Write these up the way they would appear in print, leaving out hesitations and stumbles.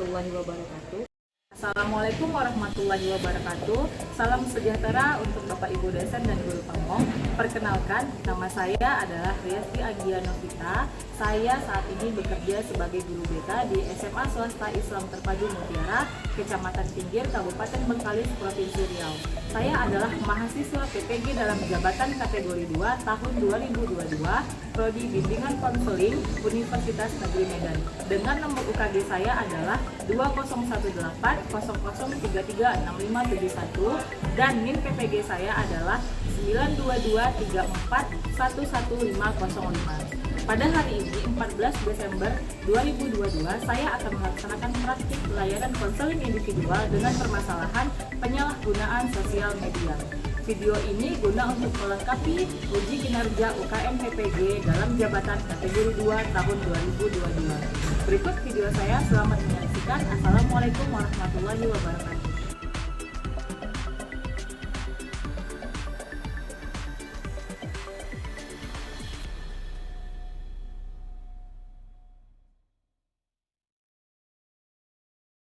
warahmatullahi wabarakatuh. Assalamualaikum warahmatullahi wabarakatuh. Salam sejahtera untuk Bapak Ibu dosen dan guru pamong. Perkenalkan, nama saya adalah Riasti Agia Novita. Saya saat ini bekerja sebagai guru BK di SMA Swasta Islam Terpadu Mutiara, Kecamatan Pinggir, Kabupaten Bengkalis, Provinsi Riau. Saya adalah mahasiswa PPG dalam jabatan kategori 2 tahun 2022, Prodi Bimbingan Konseling Universitas Negeri Medan. Dengan nomor UKG saya adalah 201800336571 dan NIM PPG saya adalah 92234110505. Pada hari ini 14 Desember 2022 saya akan melaksanakan praktik pelayanan konseling individual dengan permasalahan penyalahgunaan sosial media. Video ini guna untuk melengkapi uji kinerja UKM PPG dalam jabatan kategori 2 tahun 2022. Berikut video saya, selamat menyaksikan. Assalamualaikum warahmatullahi wabarakatuh.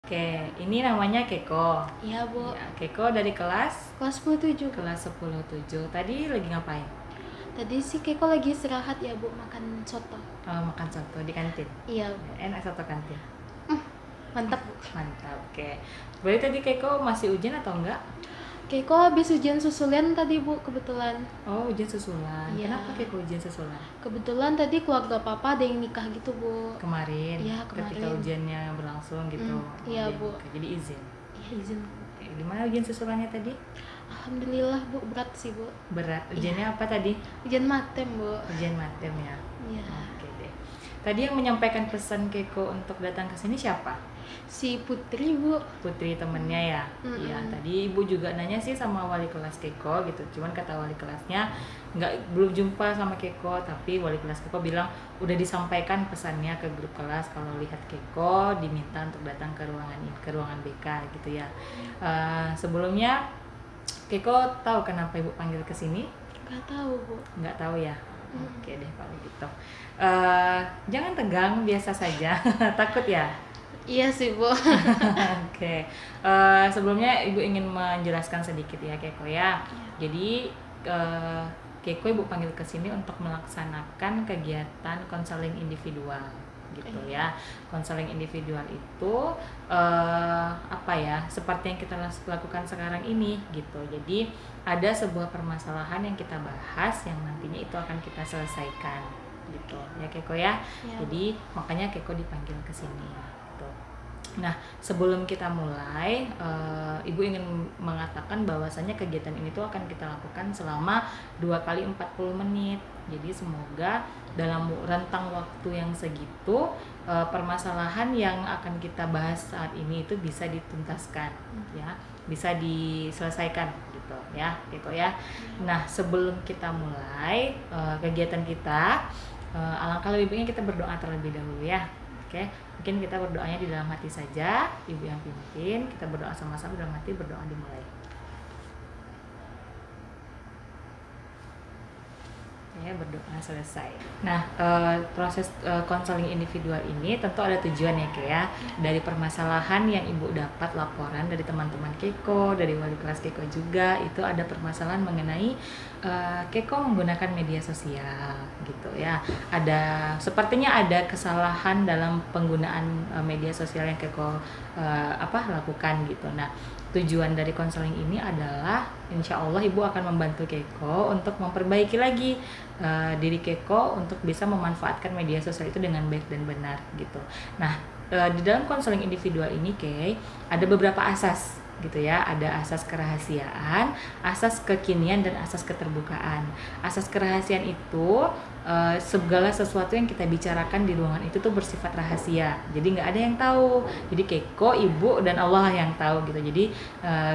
Oke, ini namanya Keko. Iya, Bu. Ya, Keko dari kelas Kelas 17. kelas 10-7. Tadi lagi ngapain? Tadi sih Keko lagi istirahat ya, Bu, makan soto. Oh, makan soto di kantin. Iya, Ya, enak soto kantin. mantap, Bu. Mantap. Oke. Berarti tadi Keko masih ujian atau enggak? Keko habis ujian susulan tadi, Bu, kebetulan. Oh, ujian susulan. Iya. Kenapa Keko ujian susulan? Kebetulan tadi keluarga papa ada yang nikah gitu, Bu. Kemarin. Iya, Ketika kemarin. ujiannya berlangsung gitu. Iya, Jadi- Bu. oke, jadi izin. Iya, izin. Oke, gimana ujian susulannya tadi? Alhamdulillah, Bu, berat sih, Bu. Berat. Ujiannya apa tadi? Ujian matem, Bu. Ujian matem ya. Iya. Oke deh. Tadi yang menyampaikan pesan Keko untuk datang ke sini siapa? Si Putri, Bu. Putri temennya ya. Mm-mm. Iya, tadi ibu juga nanya sih sama wali kelas Keko gitu. Cuman kata wali kelasnya belum jumpa sama Keko, tapi wali kelas Keko bilang udah disampaikan pesannya ke grup kelas kalau lihat Keko diminta untuk datang ke ruangan BK gitu ya. Sebelumnya Keko tahu kenapa ibu panggil ke sini? Gak tahu, Bu. Nggak tahu ya. Mm. Oke deh kalau gitu. Jangan tegang, biasa saja. Takut ya? Iya sih, Bu. Oke, sebelumnya Ibu ingin menjelaskan sedikit ya Keko ya. Jadi Keko Ibu panggil ke sini untuk melaksanakan kegiatan konseling individual gitu ya. Konseling individual itu apa ya? Seperti yang kita lakukan sekarang ini gitu. Jadi ada sebuah permasalahan yang kita bahas yang nantinya itu akan kita selesaikan gitu ya Keko ya. Iya, Jadi makanya Keko dipanggil ke sini. Gitu. Nah, sebelum kita mulai, Ibu ingin mengatakan bahwasannya kegiatan ini tuh akan kita lakukan selama 2 kali 40 menit. Jadi semoga dalam rentang waktu yang segitu, permasalahan yang akan kita bahas saat ini itu bisa dituntaskan, ya, bisa diselesaikan gitu ya, gitu ya. Nah, sebelum kita mulai kegiatan kita, alangkah lebih baiknya kita berdoa terlebih dahulu ya. Oke, mungkin kita berdoanya di dalam hati saja, Ibu yang pimpin, kita berdoa sama-sama dalam hati, berdoa dimulai. Ya, berdoa selesai. Nah, proses konseling individual ini tentu ada tujuan ya Kek ya. Dari permasalahan yang Ibu dapat laporan dari teman-teman Keko, dari wali kelas Keko juga, itu ada permasalahan mengenai Keko menggunakan media sosial gitu ya. Sepertinya ada kesalahan dalam penggunaan media sosial yang Keko lakukan gitu. Nah, tujuan dari konseling ini adalah insya Allah Ibu akan membantu Keko untuk memperbaiki lagi diri Keko untuk bisa memanfaatkan media sosial itu dengan baik dan benar gitu. Nah, di dalam konseling individual ini ada beberapa asas gitu ya. Ada asas kerahasiaan, asas kekinian, dan asas keterbukaan. Asas kerahasiaan itu segala sesuatu yang kita bicarakan di ruangan itu tuh bersifat rahasia. Jadi nggak ada yang tahu. Jadi Keko, Ibu, dan Allah yang tahu gitu. Jadi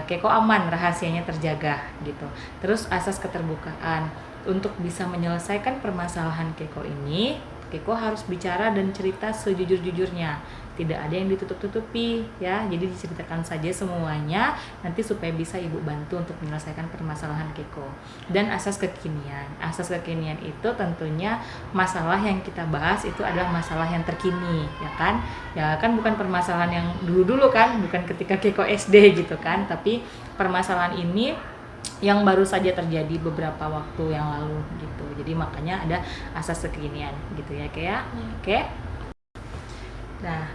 Keko aman, rahasianya terjaga gitu. Terus asas keterbukaan, untuk bisa menyelesaikan permasalahan Keko ini, Keko harus bicara dan cerita sejujur-jujurnya. tidak ada yang ditutup-tutupi ya. Jadi diceritakan saja semuanya nanti supaya bisa Ibu bantu untuk menyelesaikan permasalahan Keiko. Dan asas kekinian. Asas kekinian itu tentunya masalah yang kita bahas itu adalah masalah yang terkini, ya kan? Ya kan bukan permasalahan yang dulu-dulu kan, bukan ketika Keiko SD gitu kan, tapi permasalahan ini yang baru saja terjadi beberapa waktu yang lalu gitu. Jadi makanya ada asas kekinian gitu ya kayak. Oke. Nah,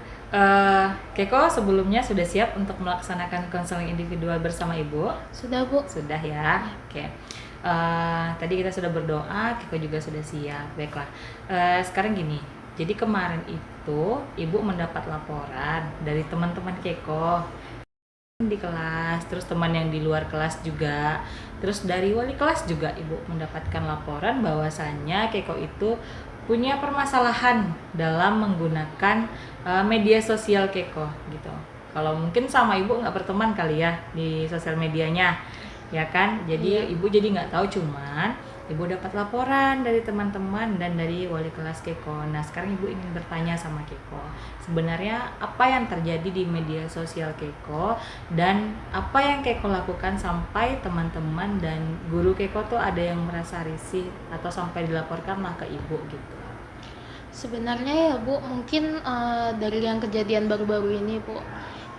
Keiko sebelumnya sudah siap untuk melaksanakan konseling individual bersama Ibu? Sudah Bu. Sudah ya. Oke. Tadi kita sudah berdoa, Keiko juga sudah siap. Baiklah. Sekarang gini. Jadi kemarin itu Ibu mendapat laporan dari teman-teman Keiko di kelas, terus teman yang di luar kelas juga, terus dari wali kelas juga Ibu mendapatkan laporan bahwasannya Keiko itu punya permasalahan dalam menggunakan media sosial Keiko gitu. Kalau mungkin sama Ibu nggak berteman kali ya di sosial medianya, ya kan? Jadi Ibu jadi nggak tahu, cuman Ibu dapat laporan dari teman-teman dan dari wali kelas Keiko. Nah, sekarang Ibu ingin bertanya sama Keiko, sebenarnya apa yang terjadi di media sosial Keiko dan apa yang Keiko lakukan sampai teman-teman dan guru Keiko tuh ada yang merasa risih atau sampai dilaporkanlah ke Ibu gitu. Sebenarnya ya Bu, mungkin dari yang kejadian baru-baru ini Bu,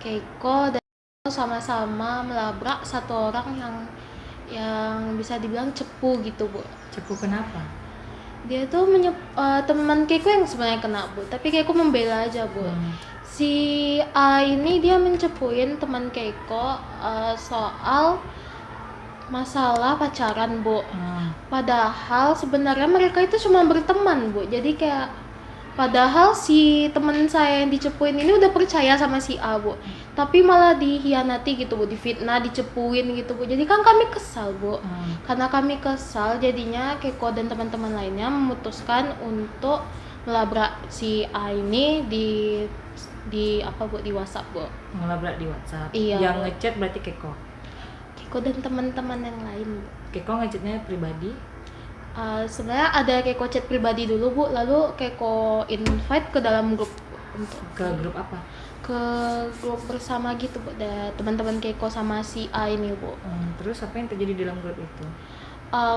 Keiko dan aku sama-sama melabrak satu orang yang bisa dibilang cepu gitu Bu. Cepu kenapa? Dia tuh teman Keiko yang sebenarnya kena Bu, tapi Keiko membela aja Bu. Si A ini dia mencepuin teman Keiko soal masalah pacaran Bu. Padahal sebenarnya mereka itu cuma berteman Bu. Jadi kayak padahal si teman saya yang dicepuin ini udah percaya sama si A Bu, tapi malah dihianati gitu Bu, difitnah, dicepuin gitu Bu. Jadi kan kami kesal Bu. Karena kami kesal, jadinya Keiko dan teman-teman lainnya memutuskan untuk melabrak si A ini di apa Bu, di WhatsApp Bu. Ngelabrak di WhatsApp. Iya, Yang Bu. ngechat berarti Keiko. Keiko dan teman-teman yang lain Bu. Keiko ngechatnya pribadi. Sebenarnya ada Keiko chat pribadi dulu Bu, lalu Keiko invite ke dalam grup untuk Ke grup apa? ke grup bersama gitu Bu, ada teman-teman Keiko sama si A ini Bu. Terus apa yang terjadi di dalam grup itu?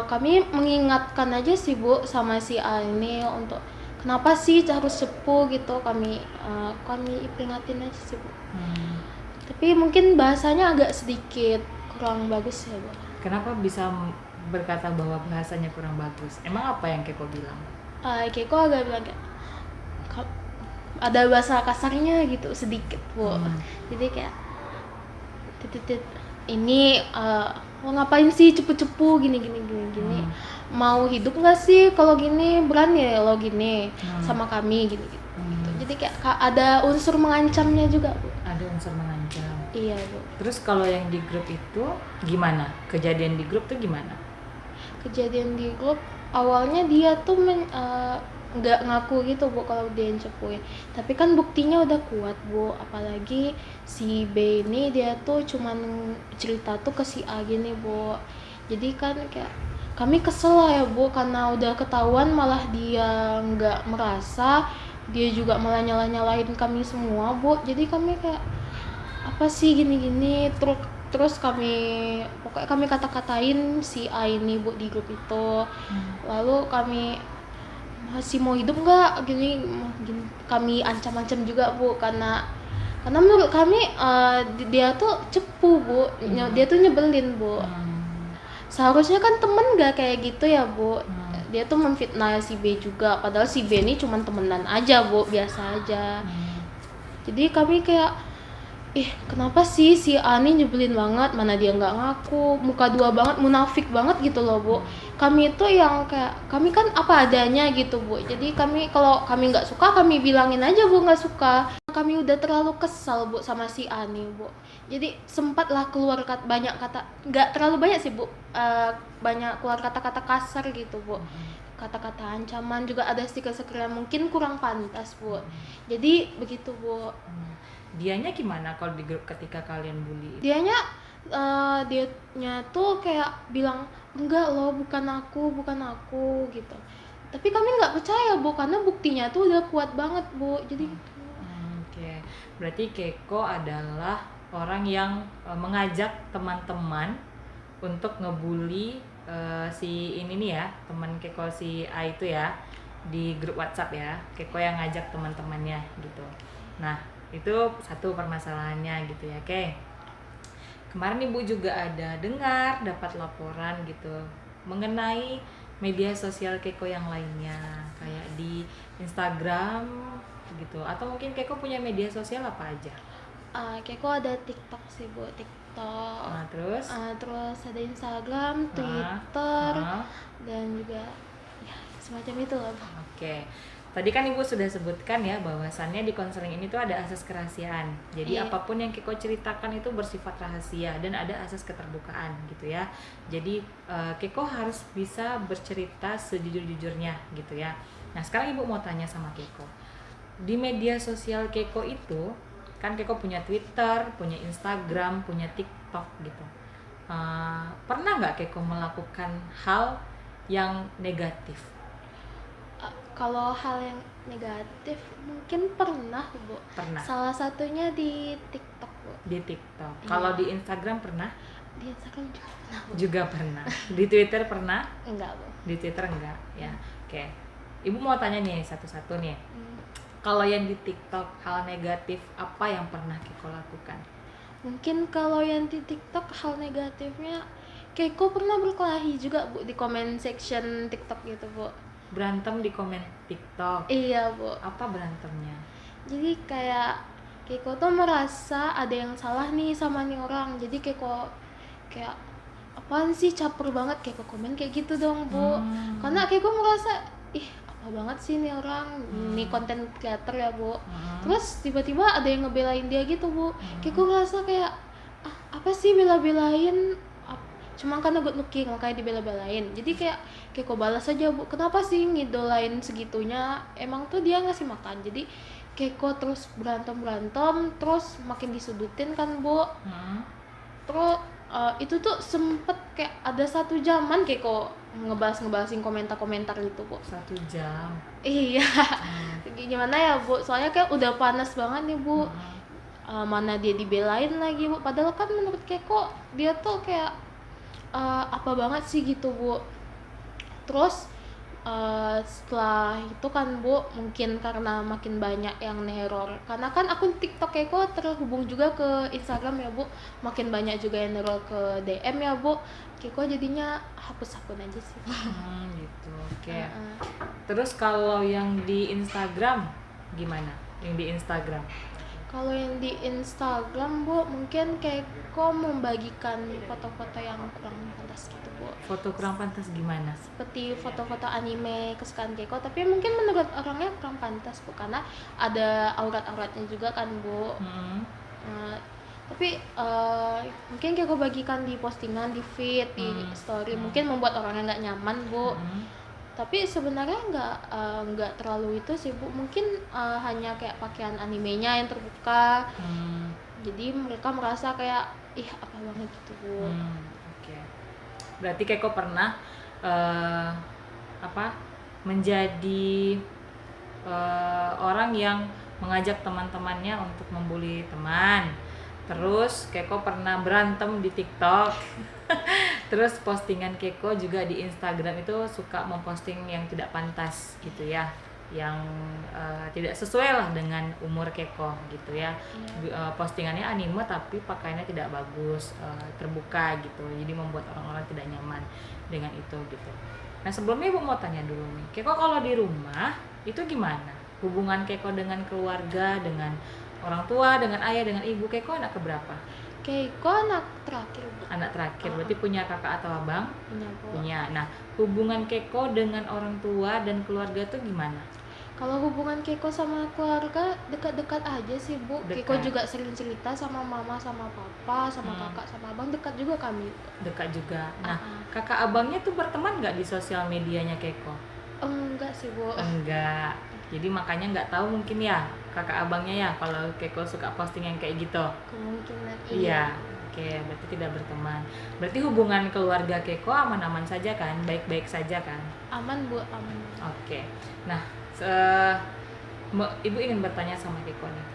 Kami mengingatkan aja sih Bu sama si A ini untuk kenapa sih harus cepu gitu, kami peringatin aja sih Bu. Tapi mungkin bahasanya agak sedikit kurang bagus ya Bu. Kenapa bisa berkata bahwa bahasanya kurang bagus? Emang apa yang Keiko bilang? Keiko agak bilang kayak ada bahasa kasarnya gitu sedikit Bu. Jadi kayak titit ini mau ngapain sih cepu-cepu gini mau hidup nggak sih kalau gini, berani ya lo gini sama kami gitu. Jadi kayak ada unsur mengancamnya juga Bu. Ada unsur mengancam. Iya Bu. Terus kalau yang di grup itu gimana? Kejadian di grup tuh gimana? Kejadian di grup awalnya dia tuh nggak ngaku gitu Bu kalau dia yang cepuin, tapi kan buktinya udah kuat Bu, apalagi si B ini dia tuh cuman cerita tuh ke si A gini Bu. Jadi kan kayak kami kesel lah ya Bu, karena udah ketahuan malah dia nggak merasa, dia juga malah nyalahin kami semua Bu. Jadi kami kayak apa sih gini terus pokoknya kami kata-katain si A ini Bu di grup itu. Lalu kami masih mau hidup nggak gini, kami ancam-ancam juga Bu, karena menurut kami dia tuh cepu Bu, dia tuh nyebelin Bu. Seharusnya kan temen nggak kayak gitu ya Bu. Dia tuh memfitnah si B juga, padahal si B ini cuma temenan aja Bu, biasa aja. Jadi kami kayak kenapa sih si Ani nyebelin banget, mana dia nggak ngaku, muka dua banget, munafik banget gitu loh Bu. Kami itu yang kayak, kami kan apa adanya gitu Bu. Jadi kalau kami nggak suka, kami bilangin aja Bu nggak suka. Kami udah terlalu kesal Bu sama si Ani Bu. Jadi sempatlah keluar banyak kata, nggak terlalu banyak sih Bu, banyak keluar kata-kata kasar gitu Bu. Kata-kata ancaman, juga ada stiker-stiker yang mungkin kurang pantas Bu. Jadi begitu Bu. Dianya gimana kalau di grup ketika kalian bully? Dianya tuh kayak bilang enggak loh, bukan aku gitu. Tapi kami nggak percaya Bu, karena buktinya tuh udah kuat banget Bu. Jadi Oke. Berarti Keiko adalah orang yang mengajak teman-teman untuk ngebully si ini nih ya, teman Keiko si A itu ya, di grup WhatsApp ya. Keiko yang ngajak teman-temannya gitu. Nah, itu satu permasalahannya gitu ya, oke. Kemarin Ibu juga ada dengar dapat laporan gitu mengenai media sosial Keiko yang lainnya, kayak di Instagram gitu, atau mungkin Keiko punya media sosial apa aja? Keiko ada TikTok sih Bu, TikTok. Nah, terus Terus ada Instagram, Ah, Twitter, ah. dan juga ya semacam itu lah Bu. Oke. Tadi kan Ibu sudah sebutkan ya bahwasannya di konseling ini tuh ada asas kerahasiaan. Jadi Iya. apapun yang Kiko ceritakan itu bersifat rahasia dan ada asas keterbukaan gitu ya. Jadi Kiko harus bisa bercerita sejujur-jujurnya gitu ya. Nah, sekarang Ibu mau tanya sama Kiko. Di media sosial Kiko itu kan Kiko punya Twitter, punya Instagram, punya TikTok gitu. Pernah nggak Kiko melakukan hal yang negatif? Kalau hal yang negatif mungkin pernah Bu. Pernah. Salah satunya di TikTok Bu. Di TikTok. Iya. Kalau di Instagram pernah? Di Instagram juga pernah Bu. Juga pernah. Di Twitter pernah? Enggak Bu. Di Twitter enggak ya. Oke. Ibu mau tanya nih satu-satu nih. Hmm. Kalau yang di TikTok, hal negatif apa yang pernah Kiko lakukan? Mungkin kalau yang di TikTok hal negatifnya Keiko pernah berkelahi juga Bu di comment section TikTok gitu Bu. Berantem di komen TikTok. Iya Bu. Apa berantemnya? Jadi kayak Keiko tuh merasa ada yang salah nih sama nih orang. Jadi Keiko kayak apaan sih, caper banget Keiko komen kayak gitu dong Bu. Karena Keiko merasa ih apa banget sih nih orang, nih konten creator ya Bu. Terus tiba-tiba ada yang ngebelain dia gitu Bu. Keiko ngerasa kayak apa sih bela-belain, cuma karena good looking makanya dibela-belain. Jadi kayak Keiko balas aja Bu, kenapa sih ngidolain segitunya, emang tuh dia ngasih makan. Jadi Keiko terus berantem terus makin disudutin kan Bu. Terus itu tuh sempet kayak ada 1 jaman Keiko ngebahas-ngebahasin komentar-komentar gitu Bu. 1 jam. Iya. Gimana ya Bu, soalnya kayak udah panas banget nih Bu. Mana dia dibelain lagi Bu, padahal kan menurut Keiko dia tuh kayak apa banget sih gitu Bu. Terus setelah itu kan Bu, mungkin karena makin banyak yang neror, karena kan akun TikTok Keiko terhubung juga ke Instagram ya Bu, makin banyak juga yang neror ke DM ya Bu. Keiko jadinya hapus akun aja sih Bu. Gitu. Oke. Terus kalau yang di Instagram gimana? Yang di Instagram? Kalau yang di Instagram Bu, mungkin Keiko membagikan foto-foto yang kurang pantas gitu Bu. Foto kurang pantas gimana? Seperti foto-foto anime kesukaan Keiko, tapi mungkin menurut orangnya kurang pantas Bu, karena ada aurat-auratnya juga kan Bu. Tapi mungkin Keiko bagikan di postingan, di feed, di story, mungkin membuat orangnya nggak nyaman Bu. Tapi sebenarnya nggak terlalu itu sih Bu, mungkin hanya kayak pakaian animenya yang terbuka. Jadi mereka merasa kayak ih apa banget gitu Bu. Oke. Berarti Keiko pernah menjadi orang yang mengajak teman-temannya untuk membuli teman. Terus Keiko pernah berantem di TikTok. Terus postingan Keiko juga di Instagram itu suka memposting yang tidak pantas gitu ya, yang tidak sesuai lah dengan umur Keiko gitu ya. Postingannya anime tapi pakaiannya tidak bagus, terbuka gitu, jadi membuat orang-orang tidak nyaman dengan itu gitu. Nah, sebelumnya Ibu mau tanya dulu nih, Keiko kalau di rumah itu gimana hubungan Keiko dengan keluarga, dengan orang tua, dengan ayah, dengan ibu? Keiko anak keberapa? Keiko anak terakhir Bu. Anak terakhir, berarti punya kakak atau abang? Punya Bu. Punya. Nah, hubungan Keiko dengan orang tua dan keluarga tuh gimana? Kalau hubungan Keiko sama keluarga dekat-dekat aja sih Bu. Dekat. Keiko juga sering cerita sama mama, sama papa, sama kakak, sama abang, dekat juga kami. Dekat juga. Nah, kakak abangnya tuh berteman nggak di sosial medianya Keiko? Enggak sih Bu. Enggak. Jadi makanya nggak tahu mungkin ya kakak abangnya ya kalau Keiko suka posting yang kayak gitu. Kemungkinan Iya. Oke, berarti tidak berteman. Berarti hubungan keluarga Keiko aman-aman saja kan? Baik-baik saja kan? Aman Bu, aman. Oke. Nah, Ibu ingin bertanya sama Keiko nih.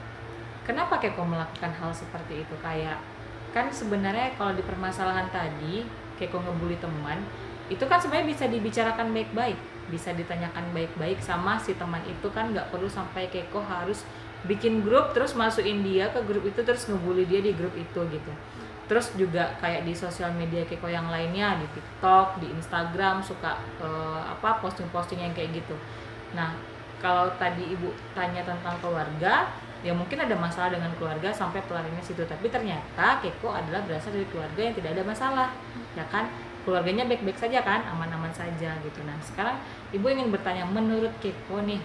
kenapa Keiko melakukan hal seperti itu? Kayak kan sebenarnya kalau di permasalahan tadi Keiko ngebully teman, itu kan sebenarnya bisa dibicarakan baik-baik, bisa ditanyakan baik-baik sama si teman itu, kan nggak perlu sampai Keiko harus bikin grup terus masukin dia ke grup itu terus ngebully dia di grup itu gitu. Terus juga kayak di sosial media Keiko yang lainnya, di TikTok, di Instagram suka posting-posting yang kayak gitu. Nah, kalau tadi Ibu tanya tentang keluarga, ya mungkin ada masalah dengan keluarga sampai pelarinya situ, tapi ternyata Keiko adalah berasal dari keluarga yang tidak ada masalah, ya kan? Keluarganya baik-baik saja kan, aman-aman saja gitu. Nah, sekarang Ibu ingin bertanya, menurut Keiko nih,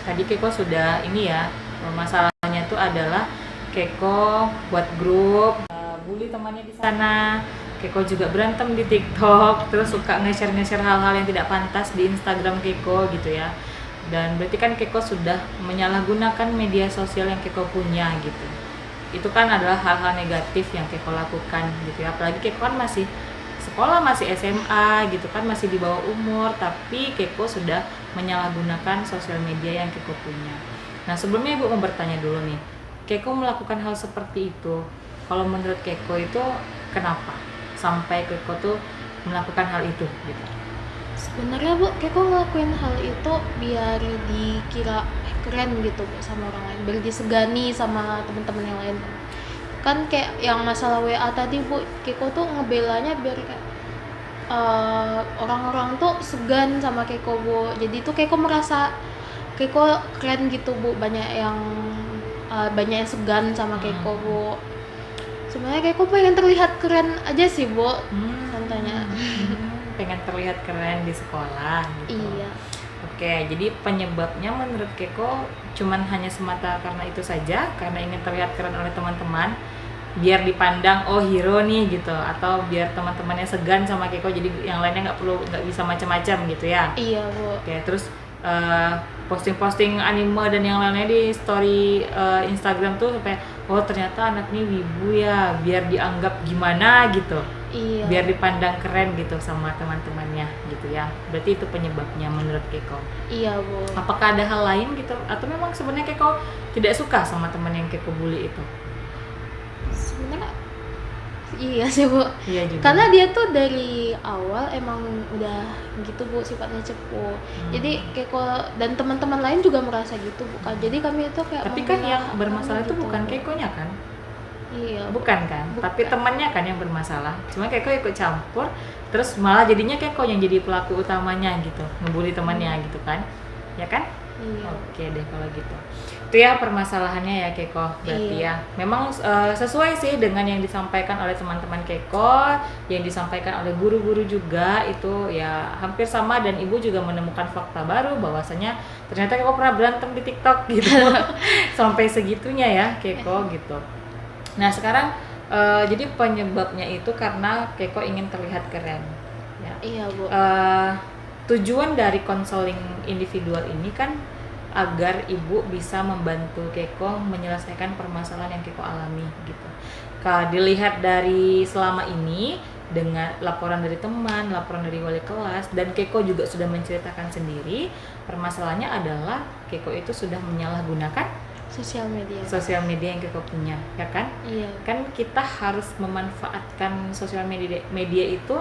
tadi Keiko sudah ini ya, masalahnya itu adalah Keiko buat grup, bully temannya di sana. Keiko juga berantem di TikTok, terus suka nge-share hal-hal yang tidak pantas di Instagram Keiko gitu ya. Dan berarti kan Keiko sudah menyalahgunakan media sosial yang Keiko punya gitu. Itu kan adalah hal-hal negatif yang Keiko lakukan gitu ya. Apalagi Keiko kan masih sekolah, masih SMA gitu kan, masih di bawah umur, tapi Keiko sudah menyalahgunakan sosial media yang Keiko punya. Nah, sebelumnya Ibu mau bertanya dulu nih, Keiko melakukan hal seperti itu, kalau menurut Keiko itu kenapa sampai Keiko tuh melakukan hal itu gitu? Sebenarnya Bu, Keiko ngelakuin hal itu biar dikira keren gitu Bu sama orang lain, biar disegani sama teman-teman yang lain. Kan kayak yang masalah WA tadi Bu, Keiko tuh ngebelanya biar kayak orang-orang tuh segan sama Keiko Bu. Jadi tuh Keiko merasa Keiko keren gitu Bu, banyak yang segan sama Keiko Bu. Sebenarnya Keiko pengen terlihat keren aja sih Bu, contohnya. Pengen terlihat keren di sekolah gitu. Iya. Oke, jadi penyebabnya menurut Keiko cuman hanya semata karena itu saja, karena ingin terlihat keren oleh teman-teman, biar dipandang oh hero nih gitu, atau biar teman-temannya segan sama Keiko, jadi yang lainnya nggak bisa macam-macam gitu ya. Iya Bu. Oke, terus posting-posting anime dan yang lainnya di story Instagram tuh sampai oh ternyata anak ini wibu ya, biar dianggap gimana gitu. Iya. Biar dipandang keren gitu sama teman-temannya gitu ya. Berarti itu penyebabnya menurut Keiko. Iya Bu. Apakah ada hal lain gitu, atau memang sebenarnya Keiko tidak suka sama teman yang Keiko bully itu? Sebenarnya iya sih Bu. Iya juga. Karena dia tuh dari awal emang udah gitu Bu, sifatnya cepu. Jadi Keiko dan teman-teman lain juga merasa gitu bukan. Jadi kami itu kayak tapi kan yang membela bermasalah kami itu gitu. bukan Keikonya kan? Iya. Bukan kan? Bukan. Tapi temannya kan yang bermasalah. Cuma Keiko ikut campur, terus malah jadinya Keiko yang jadi pelaku utamanya gitu, ngebully temannya gitu kan? Ya kan? Iya. Oke deh kalau gitu. Itu ya permasalahannya ya Keiko. Berarti Iya. ya memang sesuai sih dengan yang disampaikan oleh teman-teman Keiko, yang disampaikan oleh guru-guru juga, itu ya hampir sama, dan Ibu juga menemukan fakta baru bahwasanya ternyata Keiko pernah berantem di TikTok gitu. Sampai segitunya ya Keiko gitu. Nah, sekarang jadi penyebabnya itu karena Keiko ingin terlihat keren. Ya. Iya Bu. Tujuan dari konseling individual ini kan agar Ibu bisa membantu Keiko menyelesaikan permasalahan yang Keiko alami gitu. Dilihat dari selama ini dengan laporan dari teman, laporan dari wali kelas, dan Keiko juga sudah menceritakan sendiri, permasalahannya adalah Keiko itu sudah menyalahgunakan sosial media yang Keiko punya, ya kan? Iya. Kan kita harus memanfaatkan sosial media itu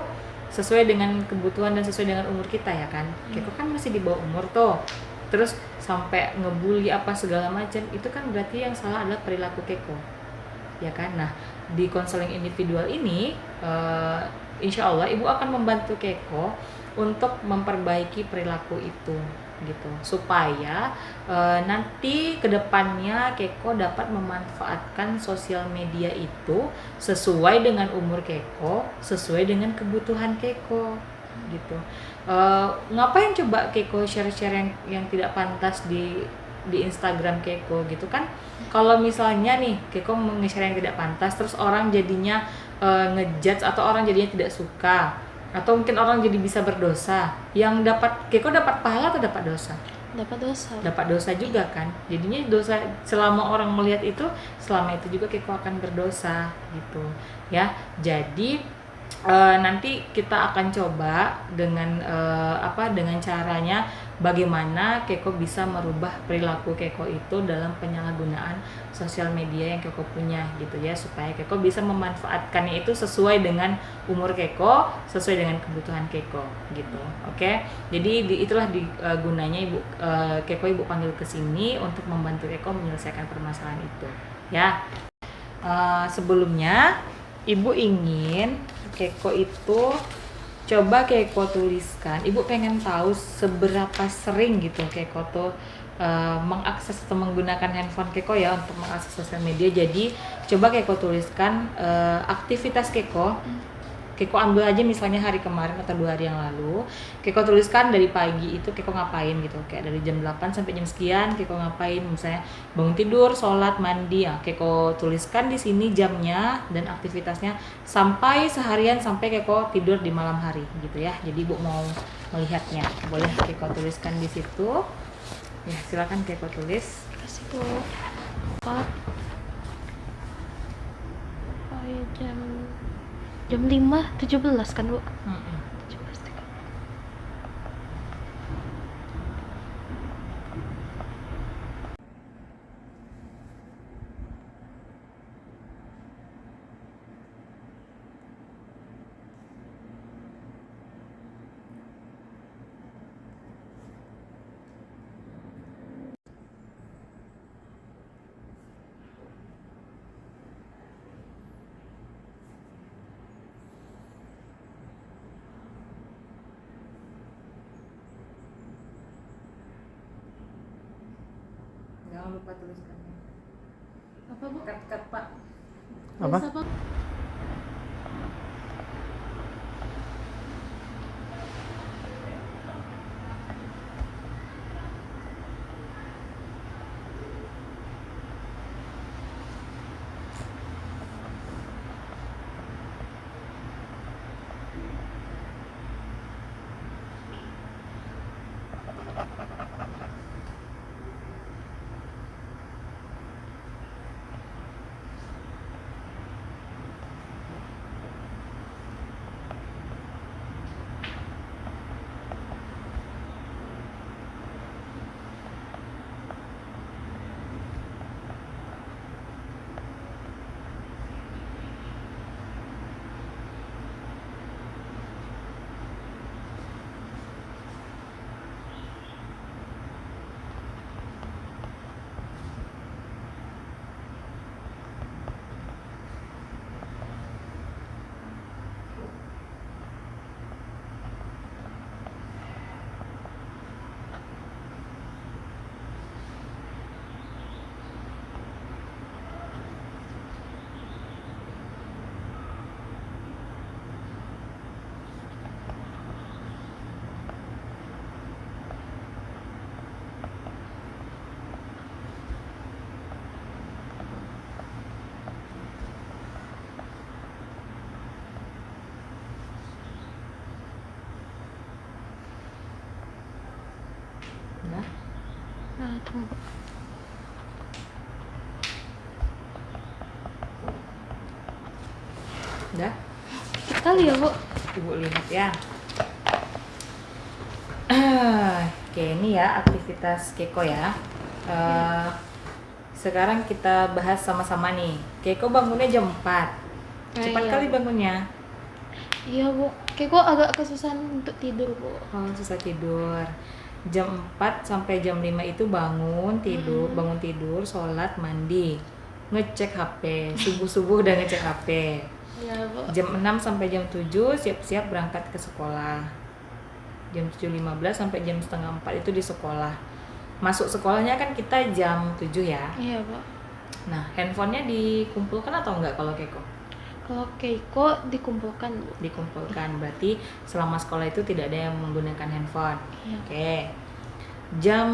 sesuai dengan kebutuhan dan sesuai dengan umur kita ya kan. Keiko kan masih di bawah umur tuh, terus sampai ngebully apa segala macam, itu kan berarti yang salah adalah perilaku Keiko, ya kan. Nah, di konseling individual ini insya Allah Ibu akan membantu Keiko untuk memperbaiki perilaku itu gitu, supaya nanti kedepannya Keiko dapat memanfaatkan sosial media itu sesuai dengan umur Keiko, sesuai dengan kebutuhan Keiko gitu. Ngapain coba Keiko share-share yang tidak pantas di Instagram Keiko gitu kan? Kalau misalnya nih Keiko nge-share yang tidak pantas, terus orang jadinya ngejudge, atau orang jadinya tidak suka, atau mungkin orang jadi bisa berdosa, yang dapat Keiko dapat pahala atau dapat dosa? Dapat dosa juga kan. Jadinya dosa, selama orang melihat itu, selama itu juga Keiko akan berdosa gitu ya. Jadi nanti kita akan coba dengan dengan caranya bagaimana Keiko bisa merubah perilaku Keiko itu dalam penyalahgunaan sosial media yang Keiko punya gitu ya, supaya Keiko bisa memanfaatkannya itu sesuai dengan umur Keiko, sesuai dengan kebutuhan Keiko gitu. Oke. Jadi itulah gunanya Keiko ibu panggil ke sini untuk membantu Keiko menyelesaikan permasalahan itu ya. Sebelumnya ibu ingin Keiko itu coba Keiko tuliskan, ibu pengen tahu seberapa sering gitu Keiko tuh mengakses atau menggunakan handphone Keiko ya untuk mengakses sosial media. Jadi coba Keiko tuliskan aktivitas Keiko. Keiko ambil aja misalnya hari kemarin atau 2 hari yang lalu, Keiko tuliskan dari pagi itu Keiko ngapain gitu, kayak dari jam 8 sampai jam sekian Keiko ngapain, misalnya bangun tidur, sholat, mandi ya, Keiko tuliskan di sini jamnya dan aktivitasnya sampai seharian, sampai Keiko tidur di malam hari gitu ya. Jadi ibu mau melihatnya, boleh Keiko tuliskan di situ ya, silakan Keiko tulis. Kasih Bu. Apa? Oh ya, jam 5.17 kan Bu? 17. Jangan lupa tuliskannya. Apa Bu? Cut Pak. Apa? Tulis apa? Nah, Nah, tunggu. udah. Kali ya Bu? Ibu lihat ya. Oke, ini ya aktivitas Keiko ya. Sekarang kita bahas sama-sama nih. Keiko bangunnya jam 4. Cepat Iya. kali bangunnya. Iya Bu. Kayak kok agak kesusahan untuk tidur Bu. Oh, susah tidur. Jam 4 sampai jam 5 itu bangun tidur, sholat, mandi, ngecek HP. Subuh-subuh udah ngecek HP. Iya Bu. Jam 6 sampai jam 7 siap-siap berangkat ke sekolah. Jam 7.15 sampai jam setengah 4 itu di sekolah. Masuk sekolahnya kan kita jam 7 ya. Iya Bu. Nah, handphonenya dikumpulkan atau enggak kalau Keiko? Kalau Keiko dikumpulkan Bu. Dikumpulkan, berarti selama sekolah itu tidak ada yang menggunakan handphone. Iya. Oke. Jam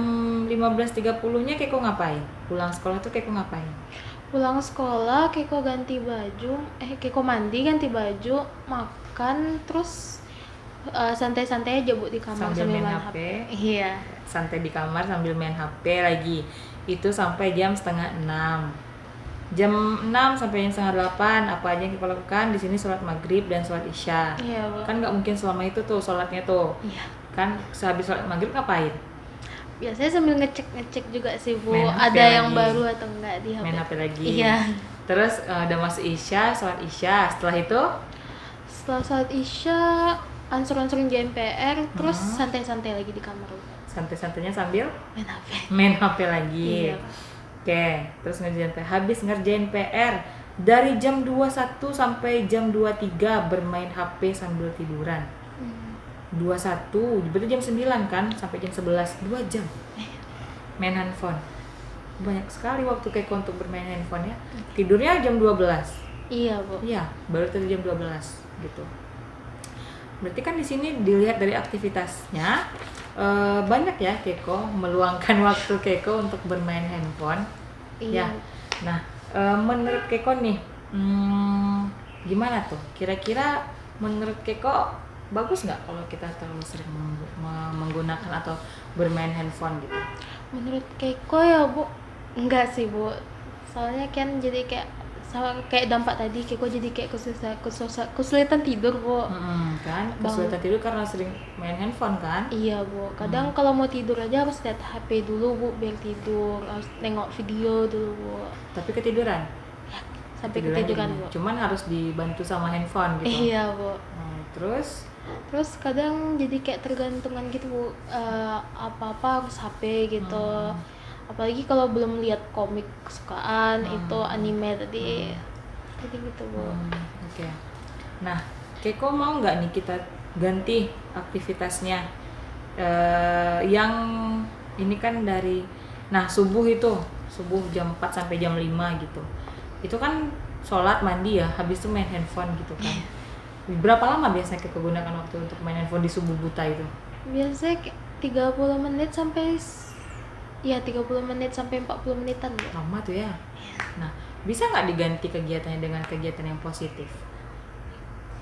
15.30-nya Keiko ngapain? Pulang sekolah tuh Keiko ngapain? Pulang sekolah Keiko ganti baju, Keiko mandi, ganti baju, makan, terus santai-santai aja Bu di kamar Sambil main main HP. Iya. Santai di kamar sambil main HP lagi. Itu sampai jam setengah 6. Jam 6 sampai jam setengah 8 apa aja yang kita lakukan di sini? Sholat maghrib dan sholat isya. Iya Bu. Kan nggak mungkin selama itu tuh sholatnya tuh. Iya. Kan sehabis sholat maghrib ngapain? biasanya sambil ngecek juga sih Bu, Main HP ada yang lagi. baru atau enggak di HP. Main HP lagi. Iya. Terus udah masuk Isya, sholat Isya. Setelah itu Setelah saat Isya ansur-ansurin JMPR, terus Hmm. santai-santai lagi di kamar Bu. santai-santainya sambil Main HP. main HP lagi. Iya. Oke, terus ngerjain PR. Habis ngerjain PR dari jam 21 sampai jam 23 bermain HP sambil tiduran. 21, berarti jam 9 kan sampai jam 11, 2 jam. Main handphone. Banyak sekali waktu Keiko untuk bermain handphone ya. Tidurnya jam 12. Iya Bu. Iya, baru tadi jam 12 gitu. Berarti kan di sini dilihat dari aktivitasnya banyak ya Keiko meluangkan waktu Keiko untuk bermain handphone. Iya. Ya. Nah, menurut Keiko nih, gimana tuh? Kira-kira menurut Keiko bagus nggak kalau kita terlalu sering menggunakan atau bermain handphone gitu? Menurut Keiko ya Bu, enggak sih Bu. Soalnya kan jadi kayak kayak dampak tadi Keiko jadi kayak kesulitan tidur Bu. Kan kesulitan tidur karena sering main handphone kan? Iya Bu, kadang kalau mau tidur aja harus lihat HP dulu Bu biar tidur, harus nengok video dulu Bu. Tapi ketiduran? Sampai Ketiduran ketiduran jadinya. Bu. Cuman harus dibantu sama handphone gitu. Iya Bu. Terus Terus kadang jadi kayak tergantungan gitu Bu, apa-apa harus HP gitu. Apalagi kalau belum lihat komik kesukaan itu anime tadi. Jadi gitu Bu. Oke. Nah, Keiko mau nggak nih kita ganti aktivitasnya yang ini kan dari subuh jam 4 sampai jam 5 gitu. Itu kan sholat mandi ya, habis itu main handphone gitu kan. Berapa lama biasanya Keiko gunakan waktu untuk main handphone di subuh buta itu? Biasanya kayak 30 menit sampai 30 menit sampai 40 menitan Bu. Lama tuh ya. Nah, bisa nggak diganti kegiatannya dengan kegiatan yang positif?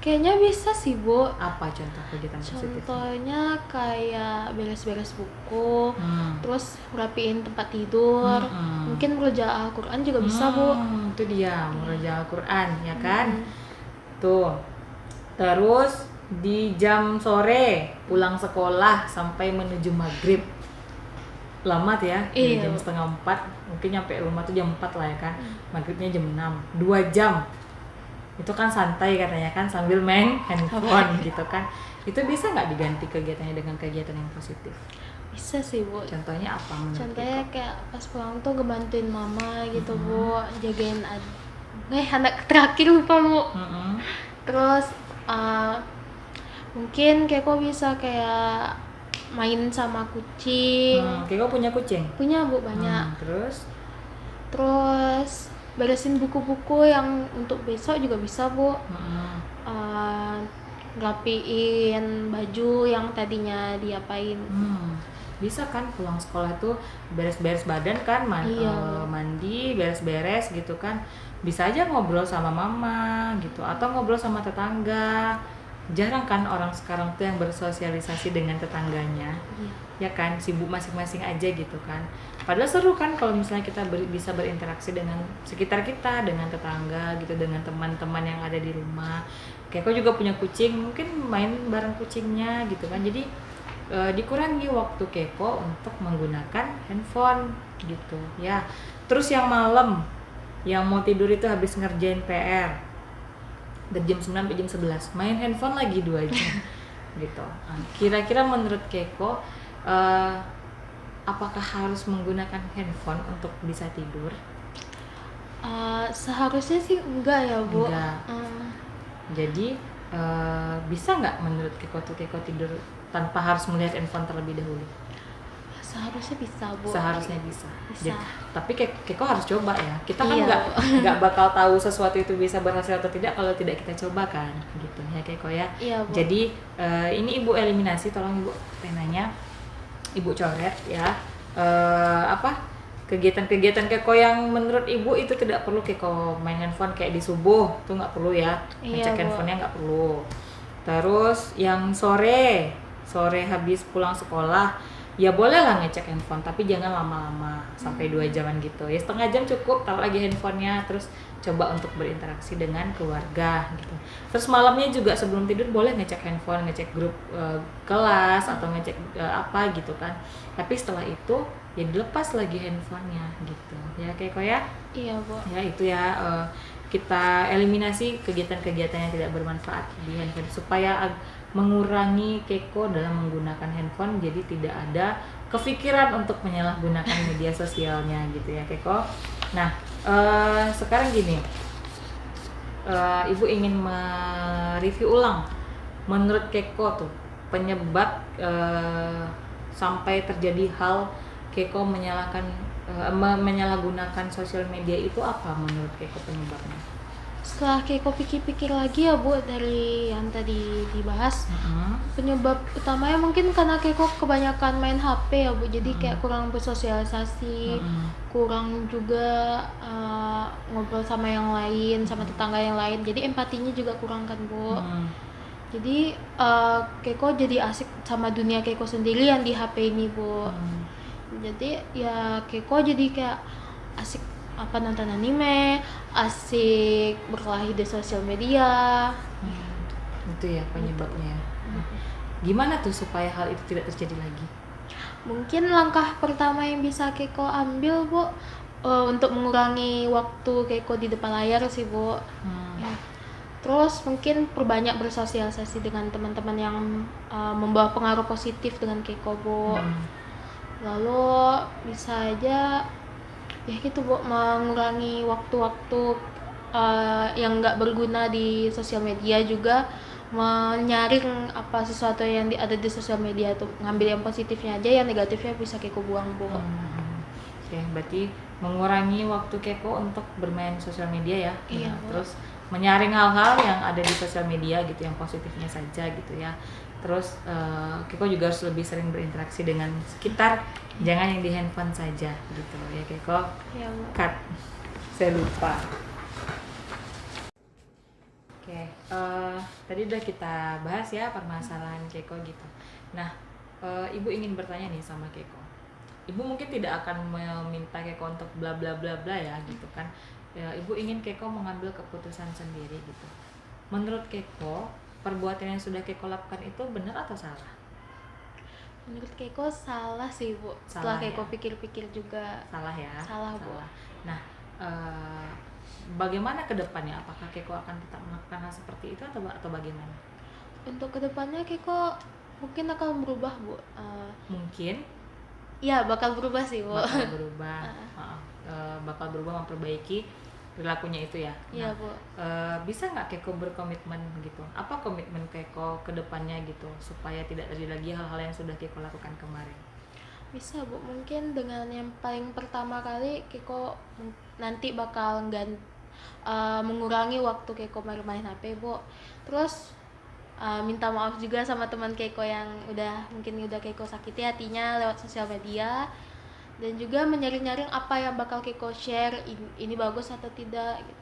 Kayaknya bisa sih Bu. Apa contoh kegiatan positif? Contohnya kayak beres-beres buku, Hmm. terus rapiin tempat tidur, Hmm. mungkin murojaah Al-Quran juga bisa Bu. Itu dia, murojaah Al-Quran ya kan? Tuh. Terus di jam sore pulang sekolah sampai menuju maghrib. Lama tuh ya, dari Iya. jam setengah 4, mungkin nyampe rumah tuh jam 4 lah ya kan. Maghribnya jam 6, 2 jam. Itu kan santai katanya kan sambil main handphone gitu kan. Itu bisa nggak diganti kegiatannya dengan kegiatan yang positif? Bisa sih Bu. Contohnya apa menurut Contohnya Keiko? kayak pas pulang tuh ngebantuin mama gitu Bu, jagain anak terakhir lupa Bu. Terus mungkin Keiko bisa kayak main sama kucing. Keiko punya kucing? Punya Bu banyak. Terus beresin buku-buku yang untuk besok juga bisa Bu. Rapiin baju yang tadinya diapain. Bisa kan pulang sekolah tuh beres-beres badan kan, Iya. mandi, beres-beres gitu kan. Bisa aja ngobrol sama mama gitu atau ngobrol sama tetangga. Jarang kan orang sekarang tuh yang bersosialisasi dengan tetangganya. Ya kan, sibuk masing-masing aja gitu kan. Padahal seru kan kalau misalnya kita bisa berinteraksi dengan sekitar kita, dengan tetangga gitu, dengan teman-teman yang ada di rumah. Keiko juga punya kucing, mungkin main bareng kucingnya gitu kan. Jadi dikurangi waktu Keiko untuk menggunakan handphone gitu ya. Terus yang malam, yang mau tidur itu habis ngerjain PR dari jam 9 sampai jam 11 main handphone lagi 2 jam gitu. Kira-kira menurut Keiko apakah harus menggunakan handphone untuk bisa tidur? Seharusnya sih enggak ya Bu. Enggak. Jadi bisa nggak menurut Keiko tuh Keiko tidur tanpa harus melihat handphone terlebih dahulu? Seharusnya bisa Bu. Seharusnya bisa. Bisa. Tapi Keiko harus coba ya. Kita kan Iya. nggak bakal tahu sesuatu itu bisa berhasil atau tidak kalau tidak kita coba kan, gitu ya Keiko ya. Iya Bu. Jadi ini Ibu eliminasi, tolong Ibu penanya, Ibu coret ya. Kegiatan-kegiatan Keiko yang menurut Ibu itu tidak perlu Keiko main handphone kayak di subuh tuh nggak perlu ya. Iya, Ngecek Bu. handphonenya nggak perlu. Terus yang sore habis pulang sekolah ya boleh lah ngecek handphone tapi jangan lama-lama sampai 2 jaman gitu ya, setengah jam cukup taruh lagi handphonenya, terus coba untuk berinteraksi dengan keluarga gitu. Terus malamnya juga sebelum tidur boleh ngecek handphone, ngecek grup kelas atau ngecek apa gitu kan, tapi setelah itu ya dilepas lagi handphonenya gitu ya Keiko ya. Iya, Bu. Ya itu ya, kita eliminasi kegiatan-kegiatan yang tidak bermanfaat di handphone supaya mengurangi Keiko dalam menggunakan handphone, jadi tidak ada kepikiran untuk menyalahgunakan media sosialnya gitu ya Keiko. Nah sekarang gini, Ibu ingin mereview ulang menurut Keiko tuh penyebab sampai terjadi hal Keiko menyalahgunakan sosial media itu apa menurut Keiko penyebabnya? Setelah Keiko pikir-pikir lagi ya Bu, dari yang tadi dibahas, penyebab utamanya mungkin karena Keiko kebanyakan main HP ya Bu, jadi kayak kurang bersosialisasi, kurang juga ngobrol sama yang lain, sama tetangga yang lain, jadi empatinya juga kurang kan Bu. Jadi Keiko jadi asik sama dunia Keiko sendiri yang di HP ini Bu. Jadi ya Keiko jadi kayak asik nonton anime, asik berkelahi di sosial media. Itu ya penyebabnya. Gimana tuh supaya hal itu tidak terjadi lagi? Mungkin langkah pertama yang bisa Keiko ambil Bu, untuk mengurangi waktu Keiko di depan layar sih Bu. Ya. Terus mungkin perbanyak bersosialisasi dengan teman-teman yang membawa pengaruh positif dengan Keiko Bu. Lalu bisa aja ya gitu Bu, mengurangi waktu-waktu yang nggak berguna di sosial media, juga menyaring apa sesuatu yang ada di sosial media tuh, ngambil yang positifnya aja, yang negatifnya bisa Keiko buang Bu. Oke, berarti mengurangi waktu Keiko untuk bermain sosial media ya. Iya, terus menyaring hal-hal yang ada di sosial media gitu, yang positifnya saja gitu ya. Terus Keiko juga harus lebih sering berinteraksi dengan sekitar, jangan yang di handphone saja gitu ya Keiko. Iya, Bu. Cut, saya lupa. Oke, tadi udah kita bahas ya permasalahan Keiko gitu. Nah, Ibu ingin bertanya nih sama Keiko. Ibu mungkin tidak akan meminta Keiko untuk bla bla bla bla ya gitu kan. Ya, Ibu ingin Keiko mengambil keputusan sendiri gitu. Menurut Keiko, perbuatan yang sudah Keiko lakukan itu benar atau salah? Menurut Keiko salah sih Bu. Setelah Salah Keiko ya? pikir-pikir juga Salah ya? salah Bu. Nah, bagaimana ke depannya? Apakah Keiko akan tetap melakukan hal seperti itu atau bagaimana? Untuk kedepannya Keiko mungkin akan berubah Bu. Mungkin Ya bakal berubah sih Bu. bakal berubah. Bakal berubah, memperbaiki perilakunya itu ya. Iya Bu. Bisa nggak Keiko berkomitmen gitu? Apa komitmen Keiko ke depannya gitu supaya tidak terjadi lagi hal-hal yang sudah Keiko lakukan kemarin? Bisa Bu, mungkin dengan yang paling pertama kali Keiko nanti bakal mengurangi waktu Keiko main HP Bu. Terus minta maaf juga sama teman Keiko yang mungkin udah Keiko sakiti hatinya lewat sosial media, dan juga menyaring-nyaring apa yang bakal Keiko share, ini bagus atau tidak gitu.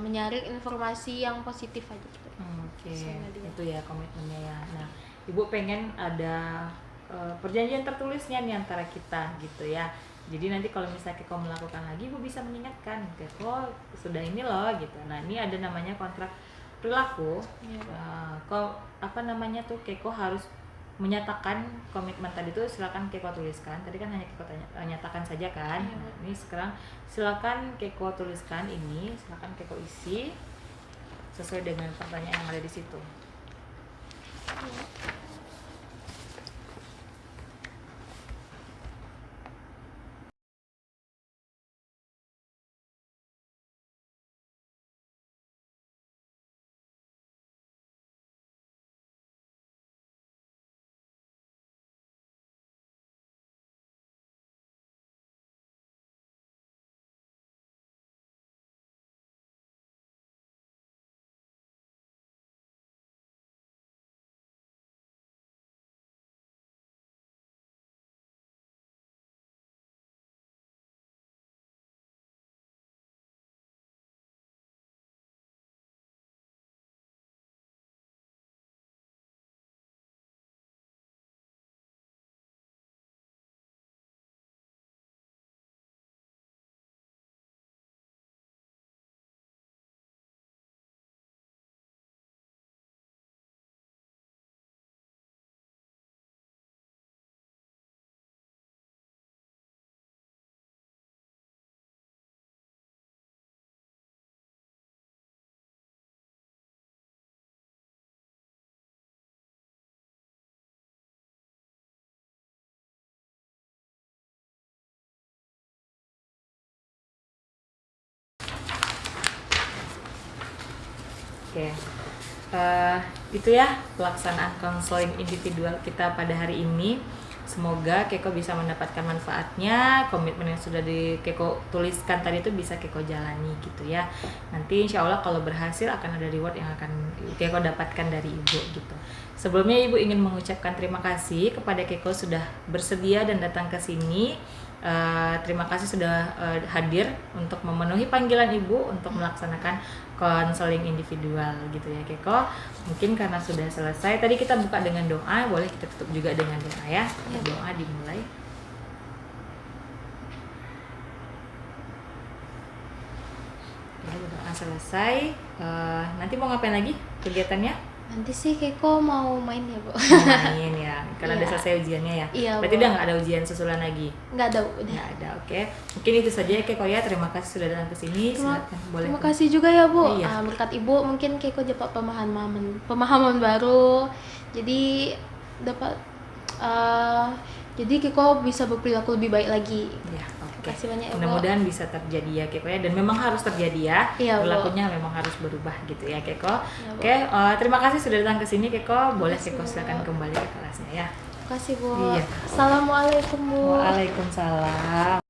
Menyaring informasi yang positif aja gitu. Oke, itu ya komitmennya ya. Nah, Ibu pengen ada perjanjian tertulisnya nih antara kita gitu ya. Jadi nanti kalau misalnya Keiko melakukan lagi, Ibu bisa mengingatkan, Keiko sudah ini loh gitu. Nah, ini ada namanya kontrak perilaku. Keiko harus menyatakan komitmen tadi itu, silakan Keiko tuliskan. Tadi kan hanya Keiko nyatakan saja kan. Nah, ini sekarang silakan Keiko tuliskan ini, silakan Keiko isi sesuai dengan pertanyaan yang ada di situ. Oke. Itu ya pelaksanaan konseling individual kita pada hari ini. Semoga Keiko bisa mendapatkan manfaatnya, komitmen yang sudah Keiko tuliskan tadi itu bisa Keiko jalani gitu ya. Nanti insya Allah kalau berhasil akan ada reward yang akan Keiko dapatkan dari Ibu gitu. Sebelumnya Ibu ingin mengucapkan terima kasih kepada Keiko sudah bersedia dan datang ke sini. Terima kasih sudah hadir untuk memenuhi panggilan Ibu untuk melaksanakan konseling individual gitu ya Keiko. Mungkin karena sudah selesai, tadi kita buka dengan doa, boleh kita tutup juga dengan doa ya. Doa dimulai. Ya, doa selesai. Nanti mau ngapain lagi kegiatannya? Nanti sih Keiko mau main ya, Bu. Main ya, karena Iya. udah selesai ujiannya ya. Iya, Berarti Bu. udah nggak ada ujian susulan lagi? Nggak ada, udah. Nggak ada, oke. Mungkin itu saja ya Keiko ya. Terima kasih sudah datang ke sini. Silakan, boleh. Terima kasih juga ya, Bu. Iya. Berkat Ibu mungkin Keiko dapat pemahaman baru. Jadi dapat jadi Keiko bisa berperilaku lebih baik lagi. Ya, oke. Terima kasih banyak ya, Bu. Mudah-mudahan bisa terjadi ya Keiko ya, dan memang harus terjadi ya. Iya, Bu. Perilakunya memang harus berubah gitu ya Keiko. Iya, Bu. Oke, terima kasih sudah datang ke sini Keiko. Boleh Terima kasih, Keiko Bu. silakan kembali ke kelasnya ya. Terima kasih, Bu. Iya. Assalamualaikum, Bu. Waalaikumsalam.